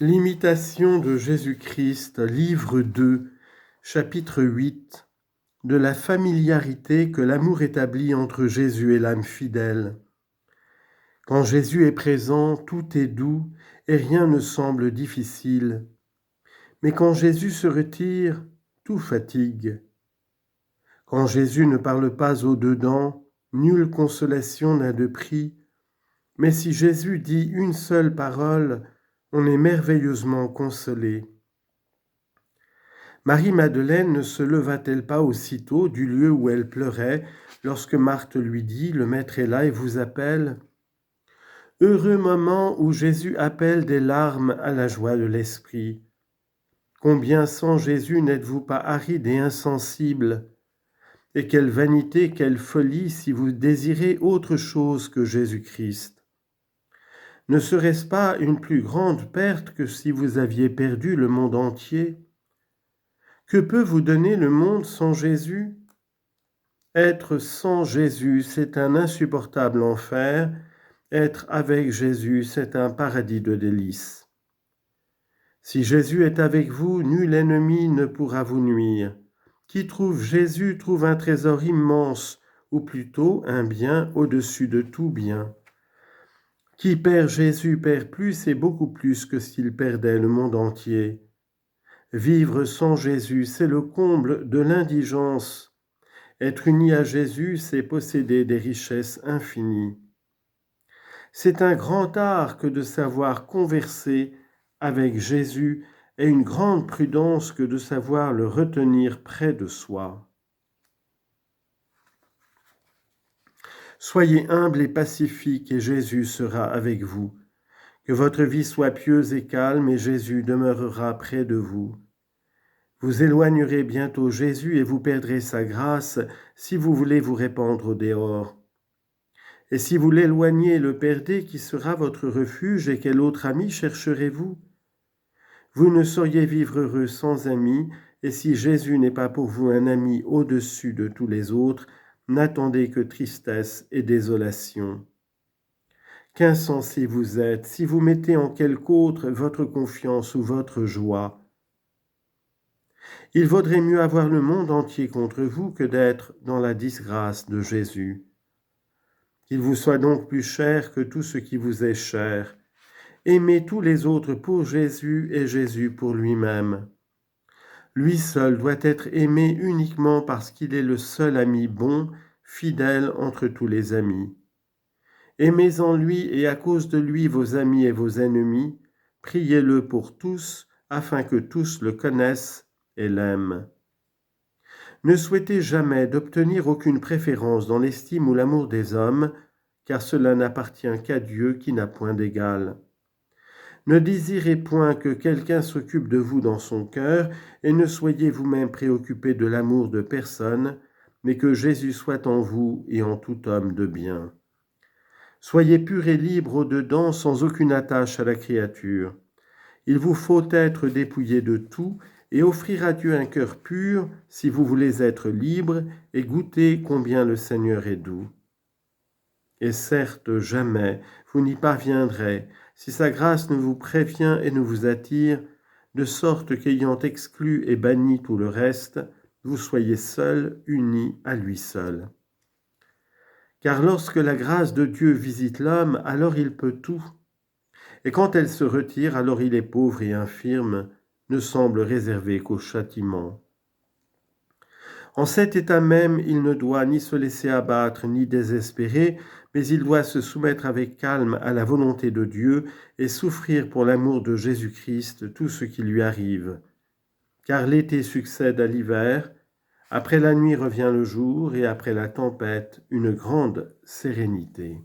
L'imitation de Jésus-Christ, livre 2, chapitre 8, de la familiarité que l'amour établit entre Jésus et l'âme fidèle. Quand Jésus est présent, tout est doux et rien ne semble difficile. Mais quand Jésus se retire, tout fatigue. Quand Jésus ne parle pas au-dedans, nulle consolation n'a de prix. Mais si Jésus dit une seule parole, on est merveilleusement consolé. Marie-Madeleine ne se leva-t-elle pas aussitôt du lieu où elle pleurait lorsque Marthe lui dit « Le Maître est là et vous appelle » Heureux moment où Jésus appelle des larmes à la joie de l'esprit. Combien sans Jésus n'êtes-vous pas aride et insensible? Et quelle vanité, quelle folie si vous désirez autre chose que Jésus-Christ. Ne serait-ce pas une plus grande perte que si vous aviez perdu le monde entier? Que peut vous donner le monde sans Jésus? Être sans Jésus, c'est un insupportable enfer. Être avec Jésus, c'est un paradis de délices. Si Jésus est avec vous, nul ennemi ne pourra vous nuire. Qui trouve Jésus trouve un trésor immense, ou plutôt un bien au-dessus de tout bien. Qui perd Jésus perd plus et beaucoup plus que s'il perdait le monde entier. Vivre sans Jésus, c'est le comble de l'indigence. Être uni à Jésus, c'est posséder des richesses infinies. C'est un grand art que de savoir converser avec Jésus et une grande prudence que de savoir le retenir près de soi. Soyez humble et pacifique et Jésus sera avec vous. Que votre vie soit pieuse et calme et Jésus demeurera près de vous. Vous éloignerez bientôt Jésus et vous perdrez sa grâce si vous voulez vous répandre au dehors. Et si vous l'éloignez et le perdez, qui sera votre refuge et quel autre ami chercherez-vous? Vous ne sauriez vivre heureux sans ami, et si Jésus n'est pas pour vous un ami au-dessus de tous les autres, n'attendez que tristesse et désolation. Qu'insensé vous êtes, si vous mettez en quelque autre votre confiance ou votre joie. Il vaudrait mieux avoir le monde entier contre vous que d'être dans la disgrâce de Jésus. Qu'il vous soit donc plus cher que tout ce qui vous est cher. Aimez tous les autres pour Jésus et Jésus pour lui-même. Lui seul doit être aimé uniquement parce qu'il est le seul ami bon, fidèle entre tous les amis. Aimez en lui et à cause de lui vos amis et vos ennemis, priez-le pour tous, afin que tous le connaissent et l'aiment. Ne souhaitez jamais d'obtenir aucune préférence dans l'estime ou l'amour des hommes, car cela n'appartient qu'à Dieu qui n'a point d'égal. Ne désirez point que quelqu'un s'occupe de vous dans son cœur, et ne soyez vous-même préoccupés de l'amour de personne, mais que Jésus soit en vous et en tout homme de bien. Soyez purs et libres au-dedans, sans aucune attache à la créature. Il vous faut être dépouillés de tout et offrir à Dieu un cœur pur si vous voulez être libres et goûter combien le Seigneur est doux. Et certes, jamais vous n'y parviendrez si sa grâce ne vous prévient et ne vous attire, de sorte qu'ayant exclu et banni tout le reste, vous soyez seuls, unis à lui seul. Car lorsque la grâce de Dieu visite l'homme, alors il peut tout. Et quand elle se retire, alors il est pauvre et infirme, ne semble réservé qu'au châtiment. En cet état même, il ne doit ni se laisser abattre, ni désespérer, mais il doit se soumettre avec calme à la volonté de Dieu et souffrir pour l'amour de Jésus-Christ tout ce qui lui arrive. Car l'été succède à l'hiver, après la nuit revient le jour, et après la tempête, une grande sérénité.